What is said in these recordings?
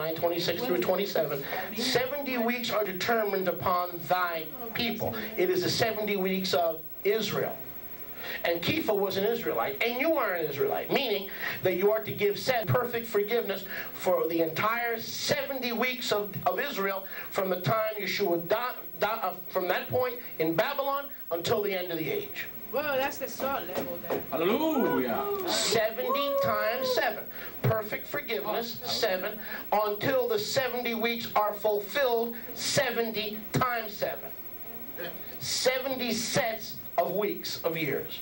26 through 27. 70 weeks are determined upon thy people. It is the 70 weeks of Israel. And Kepha was an Israelite, and you are an Israelite, meaning that you are to give perfect forgiveness for the entire 70 weeks of Israel from the time Yeshua died, from that point in Babylon until the end of the age. Well, that's the salt level there. Hallelujah. 70 times 7. Perfect forgiveness, 7, until the 70 weeks are fulfilled, 70 times 7. 70 sets of weeks, of years.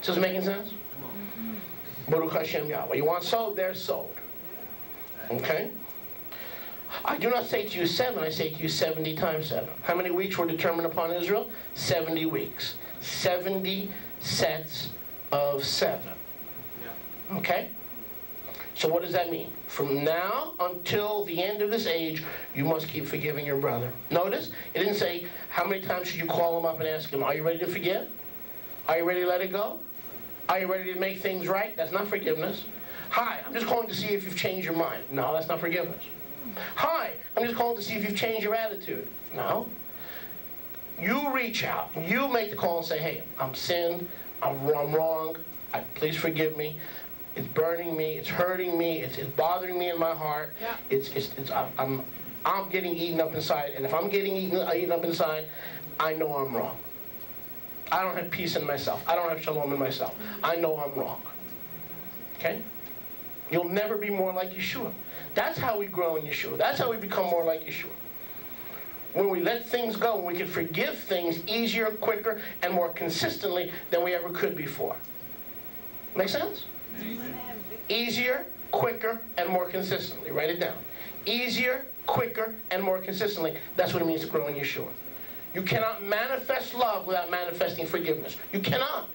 Is this making sense? Baruch Hashem Yahweh. You want sold? They're sold. Okay? I do not say to you 7, I say to you 70 times 7. How many weeks were determined upon Israel? 70 weeks. 70 sets of 7. Okay? So what does that mean? From now until the end of this age, you must keep forgiving your brother. Notice, it didn't say, how many times should you call him up and ask him, are you ready to forgive? Are you ready to let it go? Are you ready to make things right? That's not forgiveness. Hi, I'm just calling to see if you've changed your mind. No, that's not forgiveness. Hi, I'm just calling to see if you've changed your attitude. No. You reach out, you make the call and say, hey, I'm sinned, I'm wrong, please forgive me. It's burning me, it's hurting me, it's bothering me in my heart. Yeah. I'm getting eaten up inside, and if I'm getting eaten up inside, I know I'm wrong. I don't have peace in myself. I don't have shalom in myself. I know I'm wrong. Okay? You'll never be more like Yeshua. That's how we grow in Yeshua. That's how we become more like Yeshua. When we let things go, we can forgive things easier, quicker, and more consistently than we ever could before. Make sense? Easier, quicker, and more consistently. Write it down. Easier, quicker, and more consistently. That's what it means to grow in Yeshua. You cannot manifest love without manifesting forgiveness. You cannot.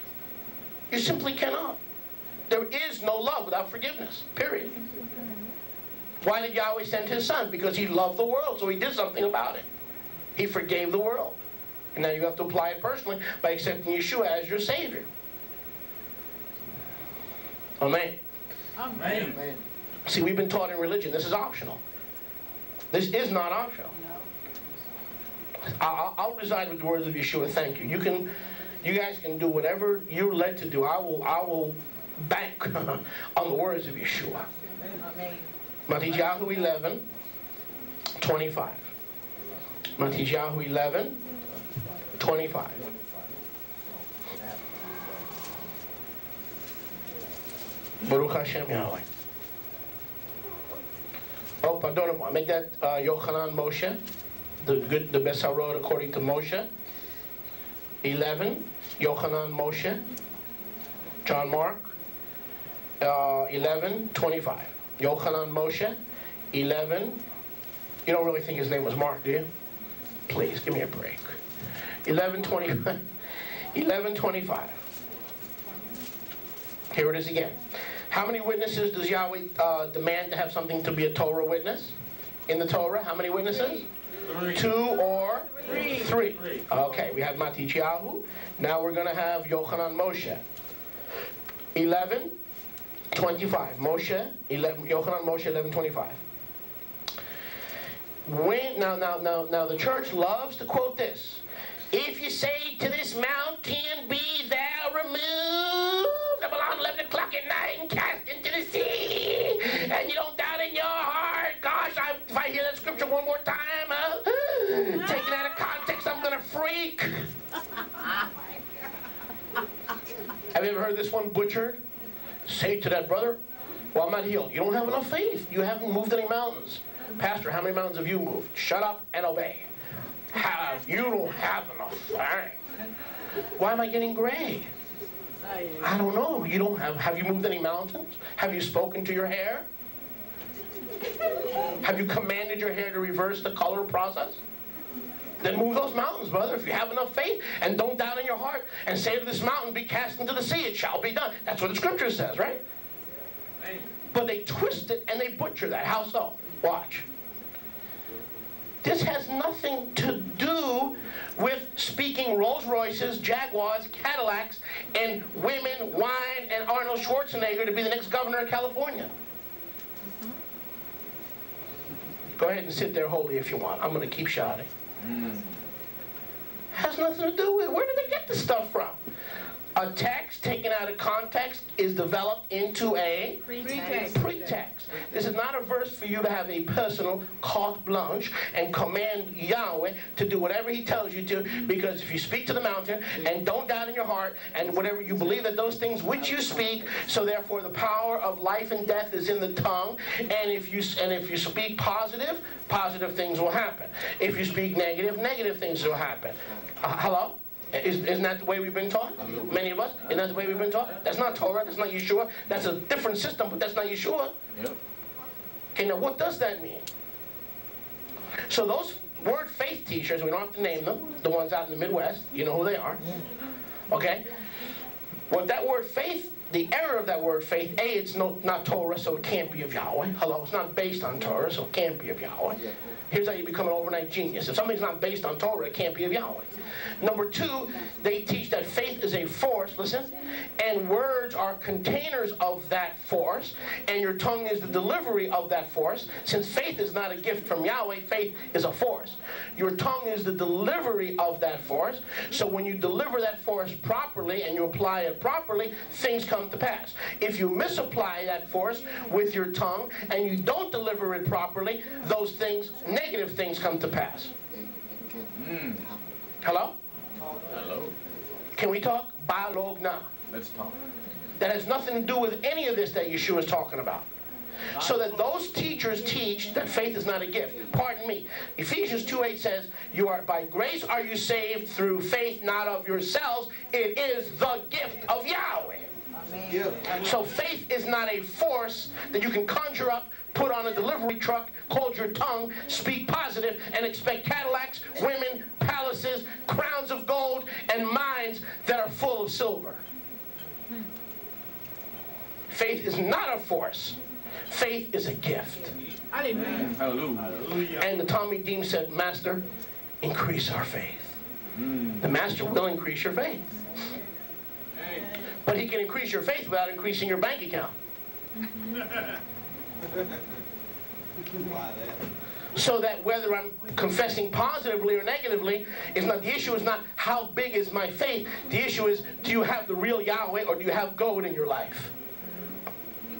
You simply cannot. There is no love without forgiveness. Period. Why did Yahweh send His Son? Because He loved the world, so He did something about it. He forgave the world. And now you have to apply it personally by accepting Yeshua as your Savior. Amen. Amen. Amen. See, we've been taught in religion, this is optional. This is not optional. I'll reside with the words of Yeshua. Thank you. You guys can do whatever you're led to do. I will bank on the words of Yeshua. Amen. Matthew 11, 25. Matthew 11, 25. Baruch Hashem Yahweh. Oh, pardon me. Make that Yochanan Moshe, the best I wrote according to Moshe. 11, Yochanan Moshe. John Mark. 11, 25. Yochanan Moshe. 11. You don't really think his name was Mark, do you? Please, give me a break. 11:25. 11:25. Here it is again. How many witnesses does Yahweh demand to have something to be a Torah witness? In the Torah, how many witnesses? 2 or 3. Okay, we have Matityahu. Now we're going to have Yochanan Moshe. 11:25. Moshe, Yochanan Moshe, 11:25. Now the church loves to quote this. If you say to this mountain, be thou removed about 11 o'clock at night and cast into the sea, and you don't doubt in your heart, gosh, if I hear that scripture one more time, taken out of context, I'm going to freak. Have you ever heard this one butchered? Say to that brother, well, I'm not healed. You don't have enough faith. You haven't moved any mountains. Pastor, how many mountains have you moved? Shut up and obey. You don't have enough faith. Why am I getting gray? I don't know. You don't have you moved any mountains? Have you spoken to your hair? Have you commanded your hair to reverse the color process? Then move those mountains, brother, if you have enough faith. And don't doubt in your heart. And say to this mountain, be cast into the sea. It shall be done. That's what the scripture says, right? But they twist it and they butcher that. How so? Watch. This has nothing to do with speaking Rolls Royces, Jaguars, Cadillacs, and women, wine, and Arnold Schwarzenegger to be the next governor of California. Go ahead and sit there holy if you want. I'm going to keep shouting. Has nothing to do with it. Where did they get this stuff from? A text taken out of context is developed into a pretext. This is not a verse for you to have a personal carte blanche and command Yahweh to do whatever he tells you to, because if you speak to the mountain and don't doubt in your heart, and whatever you believe that those things which you speak, so therefore the power of life and death is in the tongue, and if you speak positive, positive things will happen. If you speak negative, negative things will happen. Hello? Isn't that the way we've been taught? Many of us? Isn't that the way we've been taught? That's not Torah. That's not Yeshua. That's a different system, but that's not Yeshua. Yep. Okay, now what does that mean? So those word faith teachers, we don't have to name them, the ones out in the Midwest, you know who they are. Okay? What that word faith, the error of that word faith, A, it's not Torah, so it can't be of Yahweh. Hello, it's not based on Torah, so it can't be of Yahweh. Here's how you become an overnight genius. If something's not based on Torah, it can't be of Yahweh. Number two, they teach that faith is a force, listen, and words are containers of that force, and your tongue is the delivery of that force. Since faith is not a gift from Yahweh, faith is a force. Your tongue is the delivery of that force, so when you deliver that force properly and you apply it properly, things come to pass. If you misapply that force with your tongue and you don't deliver it properly, those things, negative things, come to pass. Hello? Hello. Can we talk? Balog na. Let's talk. That has nothing to do with any of this that Yeshua is talking about. So that those teachers teach that faith is not a gift. Pardon me. Ephesians 2:8 says, "You are by grace are you saved through faith, not of yourselves. It is the gift of Yahweh." So faith is not a force that you can conjure up, put on a delivery truck, hold your tongue, speak positive, and expect Cadillacs, women, palaces, crowns of gold, and mines that are full of silver. Faith is not a force. Faith is a gift. Hallelujah. And the Tommy Dean said, "Master, increase our faith." The Master will increase your faith. But he can increase your faith without increasing your bank account. So that whether I'm confessing positively or negatively, the issue is not how big is my faith. The issue is, do you have the real Yahweh or do you have gold in your life?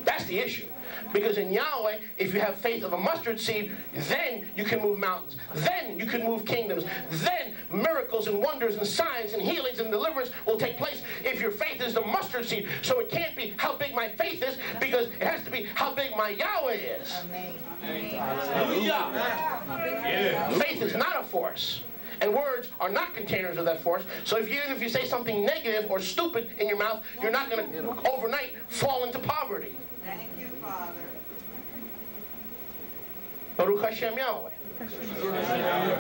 That's the issue. Because in Yahweh, if you have faith of a mustard seed, then you can move mountains. Then you can move kingdoms. Then miracles and wonders and signs and healings and deliverance will take place if your faith is the mustard seed. So it can't be how big my faith is, because it has to be how big my Yahweh is. Hallelujah. Faith is not a force. And words are not containers of that force. So even if you say something negative or stupid in your mouth, you're not going to overnight fall into poverty. Thank you, Father. Baruch Hashem Yahweh.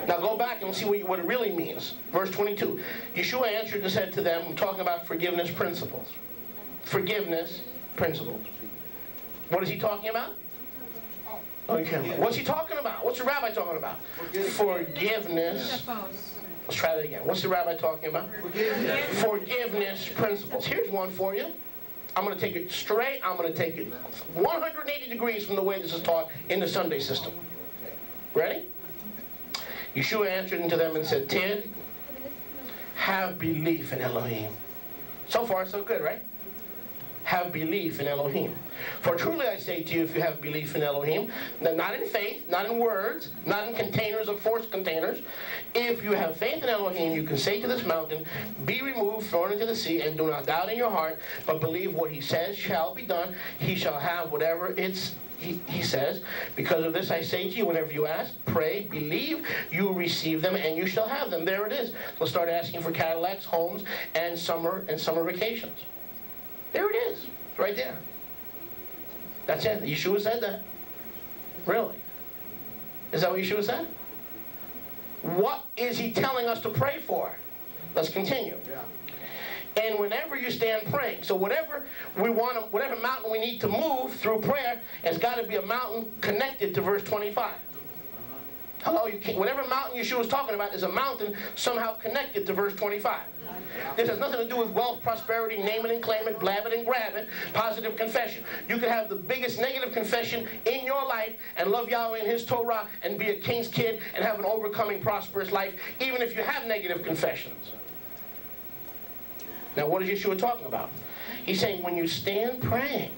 Now go back and see what it really means. Verse 22. Yeshua answered and said to them, I'm talking about forgiveness principles. Forgiveness principles. What is he talking about? Okay. What's he talking about? What's the rabbi talking about? Forgiveness. Let's try that again. What's the rabbi talking about? Forgiveness principles. Here's one for you. I'm going to take it straight. I'm going to take it 180 degrees from the way this is taught in the Sunday system. Ready? Yeshua answered unto them and said, Tid, have belief in Elohim. So far, so good, right? Have belief in Elohim. For truly I say to you, if you have belief in Elohim, not in faith, not in words, not in containers of force containers, if you have faith in Elohim, you can say to this mountain, be removed, thrown into the sea, and do not doubt in your heart, but believe what he says shall be done. He shall have whatever he says. Because of this I say to you, whenever you ask, pray, believe, you receive them, and you shall have them. There it is. We'll start asking for Cadillacs, homes, and summer vacations. There it is. It's right there. That's it. Yeshua said that. Really? Is that what Yeshua said? What is he telling us to pray for? Let's continue. Yeah. And whenever you stand praying, so whatever mountain we need to move through prayer, has got to be a mountain connected to verse 25. Hello, you can't, whatever mountain Yeshua is talking about is a mountain somehow connected to verse 25. This has nothing to do with wealth, prosperity, name it and claim it, blab it and grab it, positive confession. You can have the biggest negative confession in your life and love Yahweh and His Torah and be a king's kid and have an overcoming, prosperous life, even if you have negative confessions. Now, what is Yeshua talking about? He's saying when you stand praying,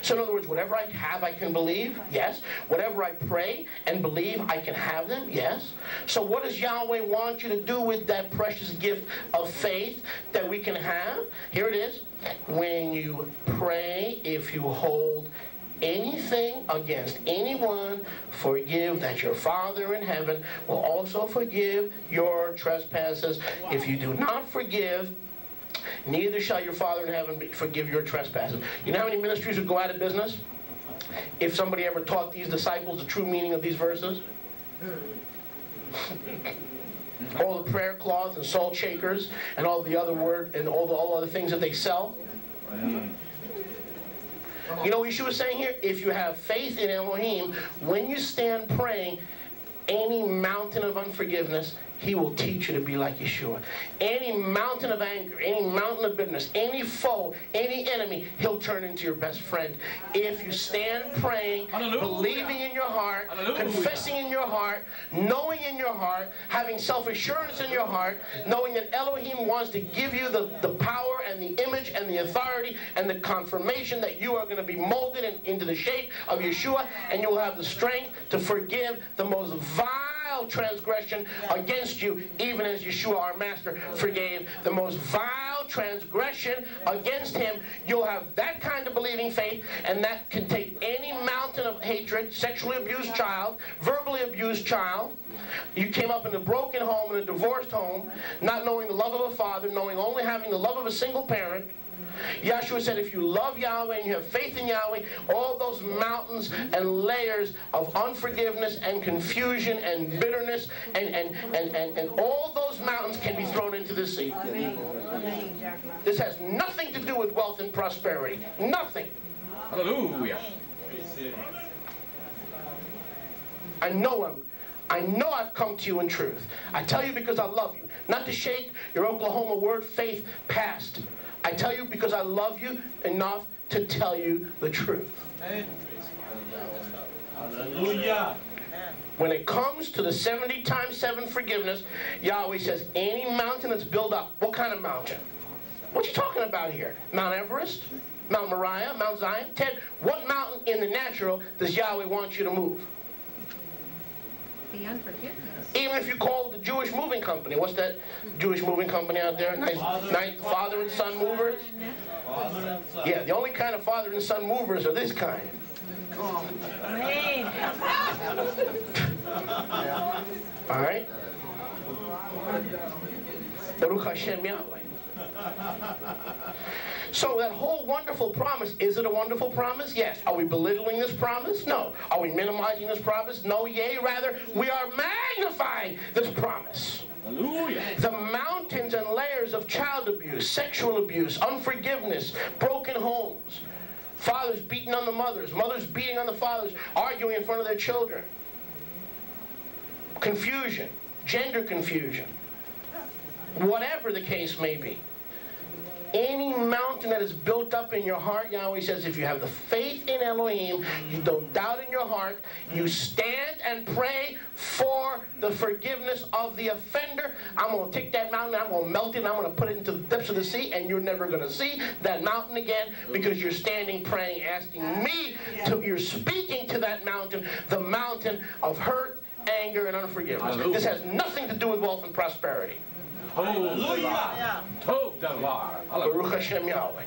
so in other words, whatever I have, I can believe? Yes. Whatever I pray and believe, I can have them? Yes. So what does Yahweh want you to do with that precious gift of faith that we can have? Here it is. When you pray, if you hold anything against anyone, forgive, that your Father in heaven will also forgive your trespasses. If you do not forgive, neither shall your Father in heaven forgive your trespasses. You know how many ministries would go out of business if somebody ever taught these disciples the true meaning of these verses? All the prayer cloths and salt shakers and all the other word and all other things that they sell. You know what Yeshua was saying here? If you have faith in Elohim, when you stand praying, any mountain of unforgiveness, He will teach you to be like Yeshua. Any mountain of anger, any mountain of bitterness, any foe, any enemy, He'll turn into your best friend. If you stand praying, believing in your heart, confessing in your heart, knowing in your heart, having self-assurance in your heart, knowing that Elohim wants to give you the power and the image and the authority and the confirmation that you are going to be molded into the shape of Yeshua, and you will have the strength to forgive the most vile transgression against you, even as Yeshua our Master forgave the most vile transgression against Him. You'll have that kind of believing faith, and that can take any mountain of hatred, sexually abused child, verbally abused child. You came up in a broken home, in a divorced home, not knowing the love of a father, knowing only having the love of a single parent. Yahshua said if you love Yahweh and you have faith in Yahweh, all those mountains and layers of unforgiveness and confusion and bitterness and all those mountains can be thrown into the sea. This has nothing to do with wealth and prosperity. Nothing. Hallelujah. I know I've come to you in truth. I tell you because I love you. Not to shake your Oklahoma word faith past. I tell you because I love you enough to tell you the truth. Hallelujah. When it comes to the 70 times 7 forgiveness, Yahweh says any mountain that's built up. What kind of mountain? What you talking about here? Mount Everest? Mount Moriah? Mount Zion? Ted, what mountain in the natural does Yahweh want you to move? The unforgiveness. Even if you call the Jewish moving company. What's that Jewish moving company out there? Nice father and son movers? Yeah, the only kind of father and son movers are this kind. Amen. All right? Baruch Hashem Yahweh. So that whole wonderful promise, is it a wonderful promise? Yes. Are we belittling this promise? No. Are we minimizing this promise? No, yea, rather, we are magnifying this promise. Hallelujah. The mountains and layers of child abuse, sexual abuse, unforgiveness, broken homes, fathers beating on the mothers, mothers beating on the fathers, arguing in front of their children, confusion, gender confusion, whatever the case may be. Any mountain that is built up in your heart, Yahweh says, if you have the faith in Elohim, you don't doubt in your heart, you stand and pray for the forgiveness of the offender. I'm going to take that mountain, I'm going to melt it, and I'm going to put it into the depths of the sea, and you're never going to see that mountain again because you're standing, praying, asking me to, you're speaking to that mountain, the mountain of hurt, anger, and unforgiveness. Hallelujah. This has nothing to do with wealth and prosperity. Hallelujah. Baruch Hashem Yahweh.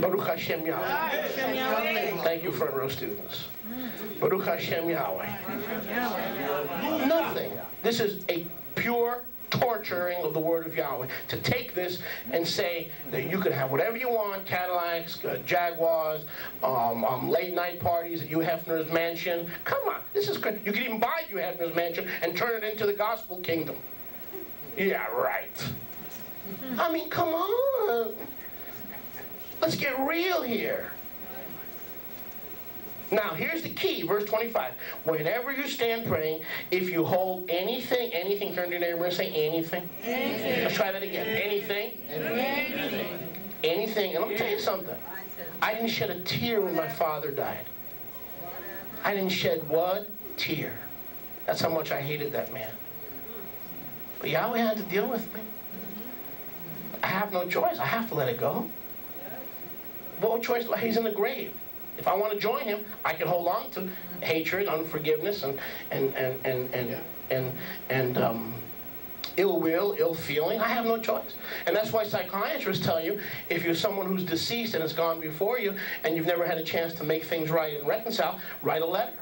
Baruch Hashem Yahweh. Thank you, front row students. Baruch Hashem Yahweh. Nothing. This is a pure torturing of the word of Yahweh. To take this and say that you can have whatever you want, Cadillacs, Jaguars, late night parties at Hugh Hefner's mansion. Come on, this is good. You can even buy Hugh Hefner's mansion and turn it into the gospel kingdom. Yeah, right. I mean, come on. Let's get real here. Now, here's the key, verse 25. Whenever you stand praying, if you hold anything, turn to your neighbor and say anything. Anything. Let's try that again. Anything. Anything. And let me tell you something. I didn't shed a tear when my father died. I didn't shed one tear. That's how much I hated that man. But Yahweh had to deal with me. I have no choice. I have to let it go. What choice? He's in the grave. If I want to join him, I can hold on to hatred, unforgiveness, and ill will, ill feeling. I have no choice. And that's why psychiatrists tell you, if you're someone who's deceased and has gone before you, and you've never had a chance to make things right and reconcile, write a letter.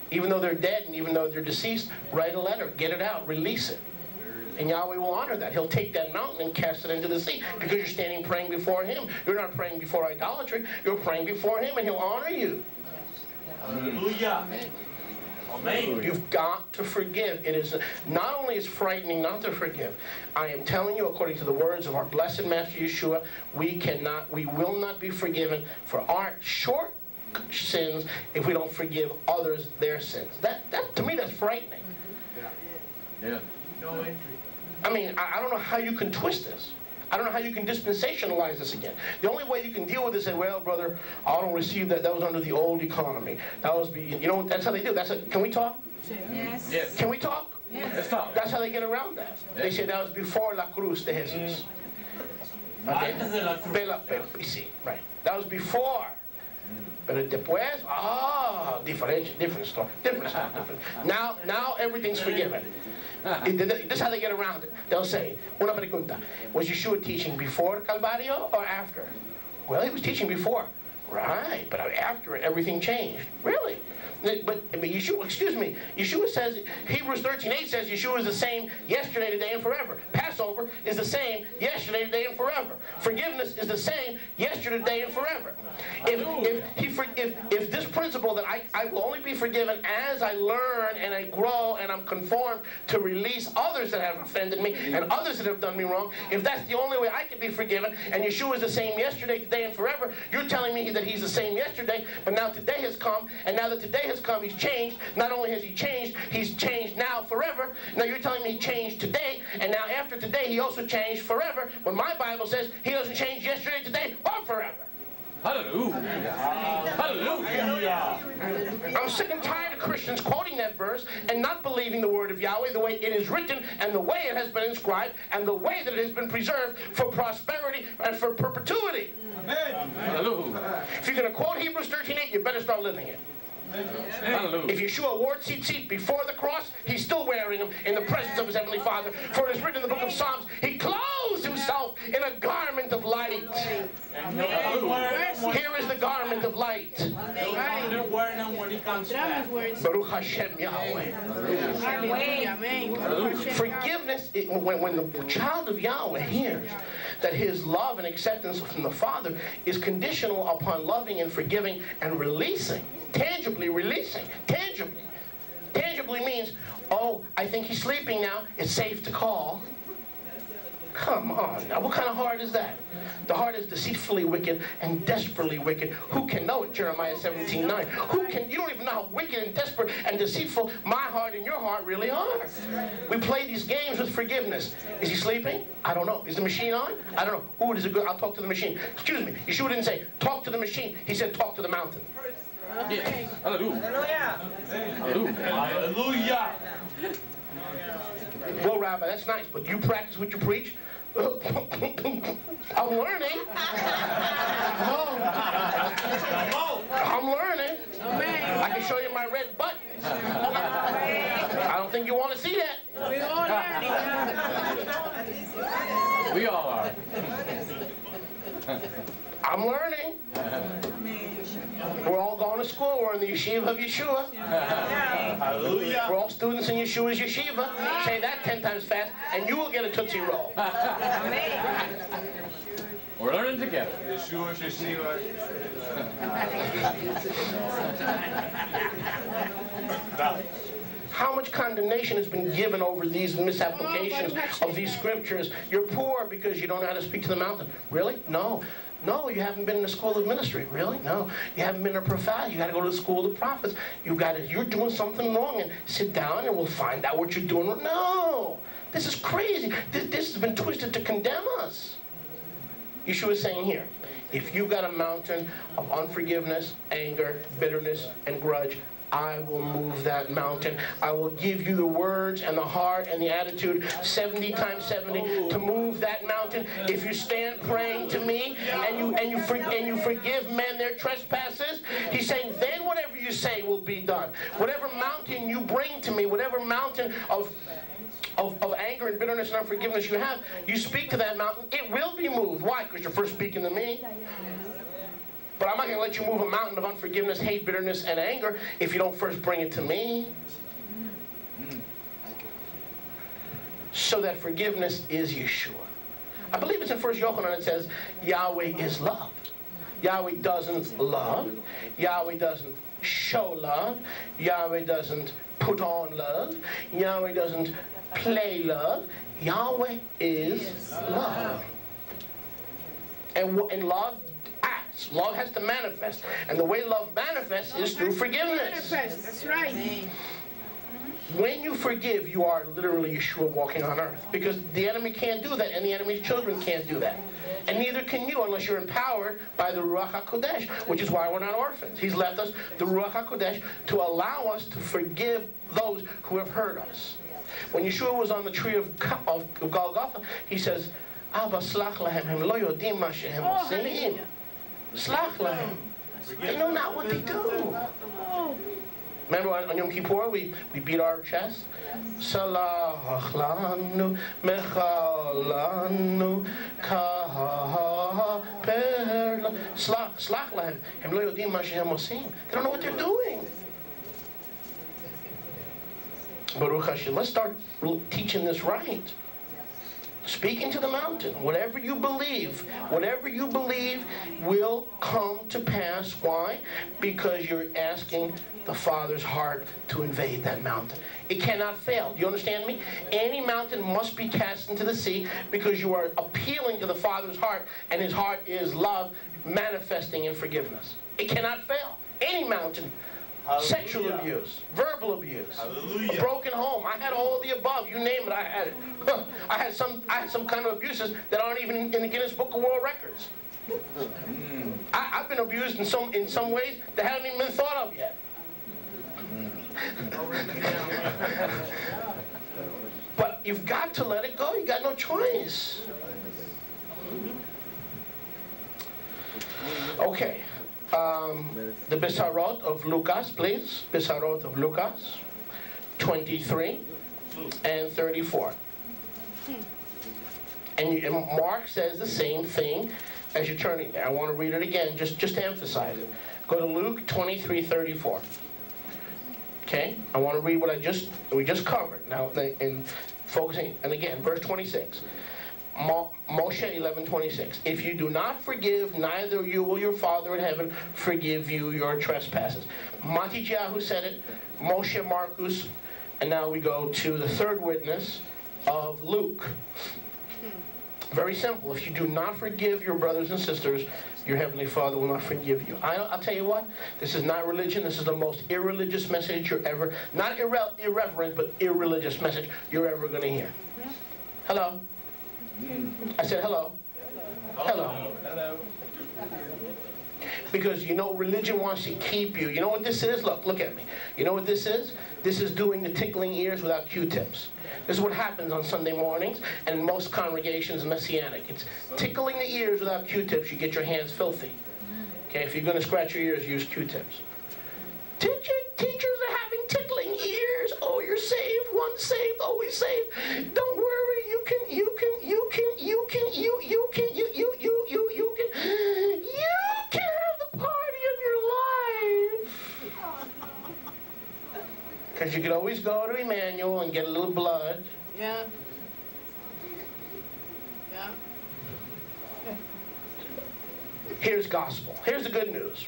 Even though they're dead and even though they're deceased, write a letter, get it out, release it. And Yahweh will honor that. He'll take that mountain and cast it into the sea because you're standing praying before Him. You're not praying before idolatry. You're praying before Him, and He'll honor you. Hallelujah. Amen. You've got to forgive. It is not only is frightening not to forgive. I am telling you, according to the words of our blessed Master Yeshua, we will not be forgiven for our short sins if we don't forgive others their sins. That to me, that's frightening. Yeah. No entry. I mean, I don't know how you can twist this. I don't know how you can dispensationalize this again. The only way you can deal with this is say, well, brother, I don't receive that. That was under the old economy. That was, you know, that's how they do. Can we talk? Yes. Yes. Can we talk? Let's talk. That's how they get around that. They say that was before La Cruz de Jesus. Okay? Antes de la cruz. Sí, right. That was before. Pero después, different story. Now everything's forgiven. This is how they get around it. They'll say, una pregunta, was Yeshua teaching before Calvario or after? Well, he was teaching before. Right, but after it, everything changed. Really? But Yeshua, Yeshua says, Hebrews 13:8 says Yeshua is the same yesterday, today, and forever. Passover is the same yesterday, today, and forever. Forgiveness is the same yesterday, today, and forever. If this principle that I will only be forgiven as I learn and I grow and I'm conformed to release others that have offended me and others that have done me wrong, if that's the only way I can be forgiven, and Yeshua is the same yesterday, today, and forever, you're telling me that He's the same yesterday, but now today has come, and now that today has come, He's changed. Not only has He's changed now forever. Now you're telling me He changed today, and now after today He also changed forever, when my Bible says He doesn't change yesterday, today, or forever. Hallelujah. Hallelujah. I'm sick and tired of Christians quoting that verse and not believing the word of Yahweh the way it is written and the way it has been inscribed and the way that it has been preserved for prosperity and for perpetuity. Hallelujah. If you're going to quote Hebrews 13:8, you better start living it. Hallelujah. If Yeshua wore tzitzit before the cross, He's still wearing them in the presence of His Heavenly Father. For it is written in the book of Psalms, He clothes Himself in a garment of light. Here is the garment of light. Baruch Hashem Yahweh. Forgiveness, when the child of Yahweh hears that his love and acceptance from the Father is conditional upon loving and forgiving and releasing, tangibly releasing, tangibly. Tangibly means, oh, I think he's sleeping now, it's safe to call. Come on now, what kind of heart is that? The heart is deceitfully wicked and desperately wicked. Who can know it? Jeremiah 17:9. You don't even know how wicked and desperate and deceitful my heart and your heart really are. We play these games with forgiveness. Is he sleeping? I don't know. Is the machine on? I don't know. Ooh, it is a good, I'll talk to the machine. Excuse me, Yeshua didn't say, talk to the machine. He said, talk to the mountain. Yes. Hallelujah. Hallelujah. Hallelujah. Well, Rabbi, that's nice, but you practice what you preach? I'm learning. I'm learning. I can show you my red button. I don't think you want to see that. We all learning. We all are. I'm learning. We're all going to school. We're in the yeshiva of Yeshua. Hallelujah. We're all students in Yeshua's yeshiva. Say that 10 times fast, and you will get a Tootsie Roll. We're learning together. Yeshua, Yeshua. How much condemnation has been given over these misapplications of these scriptures? You're poor because you don't know how to speak to the mountain. Really? No. No, you haven't been in the school of ministry. Really? No. You haven't been in a prophet. You got to go to the school of the prophets. You're doing something wrong, and sit down and we'll find out what you're doing. No. This is crazy. This has been twisted to condemn us. Yeshua is saying here, if you've got a mountain of unforgiveness, anger, bitterness, and grudge, I will move that mountain. I will give you the words and the heart and the attitude 70 times 70 to move that mountain. If you stand praying to me and you forgive men their trespasses, he's saying then whatever you say will be done. Whatever mountain you bring to me, whatever mountain of anger and bitterness and unforgiveness you have, you speak to that mountain, it will be moved. Why? Because you're first speaking to me. But I'm not going to let you move a mountain of unforgiveness, hate, bitterness, and anger if you don't first bring it to me. So that forgiveness is Yeshua. I believe it's in 1 Yochanan it says, Yahweh is love. Yahweh doesn't love. Yahweh doesn't show love. Yahweh doesn't put on love. Yahweh doesn't play love. Yahweh is love. And love acts. Love has to manifest. And the way love manifests is through forgiveness. That's right. When you forgive, you are literally Yeshua walking on earth. Because the enemy can't do that, and the enemy's children can't do that. And neither can you unless you're empowered by the Ruach HaKodesh, which is why we're not orphans. He's left us the Ruach HaKodesh to allow us to forgive those who have hurt us. When Yeshua was on the tree of Golgotha, he says, Abba slach lahem, hem lo yodim ma shehem osim. Slach lahem. They know not what they do. Remember on Yom Kippur, we beat our chest? Salach lanu, mechalanu, kaper. Slach lahem, hem lo yodim ma shehem osim. They don't know what they're doing. Baruch Hashem. Let's start teaching this right. Speaking to the mountain. Whatever you believe will come to pass. Why? Because you're asking the Father's heart to invade that mountain. It cannot fail. Do you understand me? Any mountain must be cast into the sea because you are appealing to the Father's heart, and His heart is love manifesting in forgiveness. It cannot fail. Any mountain. Hallelujah. Sexual abuse, verbal abuse, Hallelujah. A broken home. I had all the above. You name it, I had it. I had some kind of abuses that aren't even in the Guinness Book of World Records. I've been abused in some ways that haven't even been thought of yet. But you've got to let it go. You got no choice. Okay. The Besarot of Lucas, please. Besarot of Lucas, 23 and 34. And Mark says the same thing as you're turning there. I want to read it again, just to emphasize it. Go to Luke 23:34. Okay? I want to read what we just covered. Now, in focusing, and again, verse 26. Moshe 11:26. If you do not forgive, neither you will your Father in heaven forgive you your trespasses. Matityahu said it, Moshe Marcus, and now we go to the third witness of Luke. Very simple. If you do not forgive your brothers and sisters, your Heavenly Father will not forgive you. I'll tell you what, this is not religion. This is the most irreligious message you're ever, not irreverent, but irreligious message you're ever going to hear. Hello? I said hello. Hello. Hello. Because religion wants to keep you. You know what this is? Look at me. You know what this is? This is doing the tickling ears without Q-tips. This is what happens on Sunday mornings and most congregations Messianic. It's tickling the ears without Q-tips. You get your hands filthy. Okay, if you're going to scratch your ears, use Q-tips. Teachers are having tickling ears. Oh, you're saved. Once saved, always saved. Don't worry. You can have the party of your life. Because you could always go to Emmanuel and get a little blood. Yeah. Yeah. Here's gospel. Here's the good news.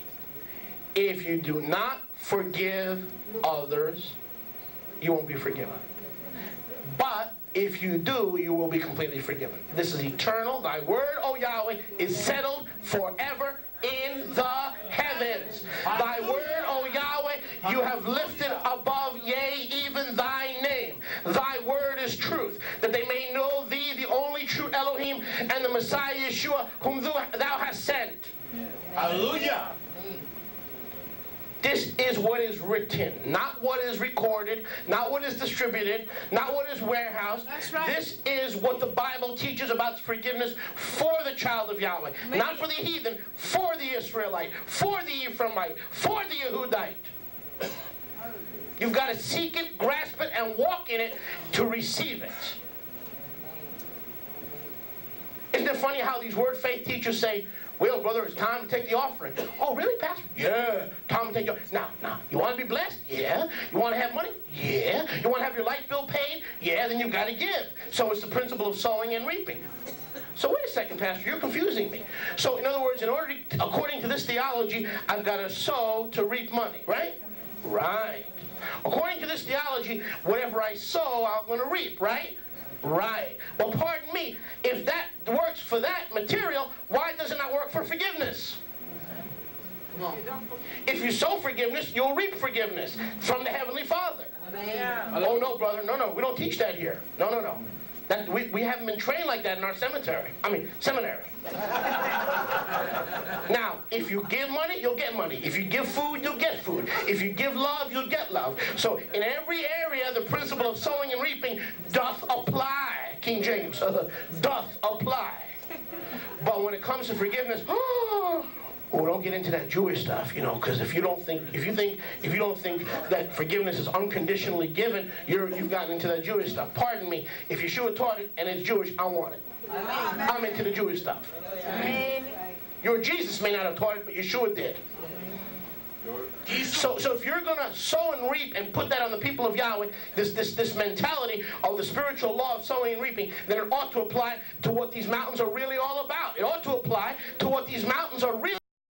If you do not forgive others, you won't be forgiven. But If you do, you will be completely forgiven. This is eternal. Thy word, O Yahweh, is settled forever in the heavens. Thy word, O Yahweh, you have lifted above, yea, even thy name. Thy word is truth, that they may know thee, the only true Elohim, and the Messiah Yeshua, whom thou hast sent. Hallelujah. This is what is written, not what is recorded, not what is distributed, not what is warehoused. That's right. This is what the Bible teaches about forgiveness for the child of Yahweh. Not for the heathen, for the Israelite, for the Ephraimite, for the Yehudite. You've got to seek it, grasp it, and walk in it to receive it. Isn't it funny how these word faith teachers say, well, brother, it's time to take the offering. Oh, really, Pastor? Yeah, time to take your... Now, you want to be blessed? Yeah. You want to have money? Yeah. You want to have your light bill paid? Yeah, then you've got to give. So it's the principle of sowing and reaping. So wait a second, Pastor, you're confusing me. So in other words, according to this theology, I've got to sow to reap money, right? Right. According to this theology, whatever I sow, I'm going to reap, right? Right. Well, pardon me, if that works for that material, why does it not work for forgiveness? If you sow forgiveness, you'll reap forgiveness from the Heavenly Father. Amen. Oh, no, brother. No, we don't teach that here. No. We haven't been trained like that in our seminary. Now, if you give money, you'll get money. If you give food, you'll get food. If you give love, you'll get love. So in every area, the principle of sowing and reaping doth apply. King James, doth apply. But when it comes to forgiveness, don't get into that Jewish stuff, because if you don't think that forgiveness is unconditionally given, you've gotten into that Jewish stuff. Pardon me, if Yeshua taught it and it's Jewish, I want it. Amen. I'm into the Jewish stuff. Amen. Your Jesus may not have taught it, but Yeshua did. So if you're going to sow and reap and put that on the people of Yahweh, this mentality of the spiritual law of sowing and reaping, then it ought to apply to what these mountains are really all about. It ought to apply to what these mountains are really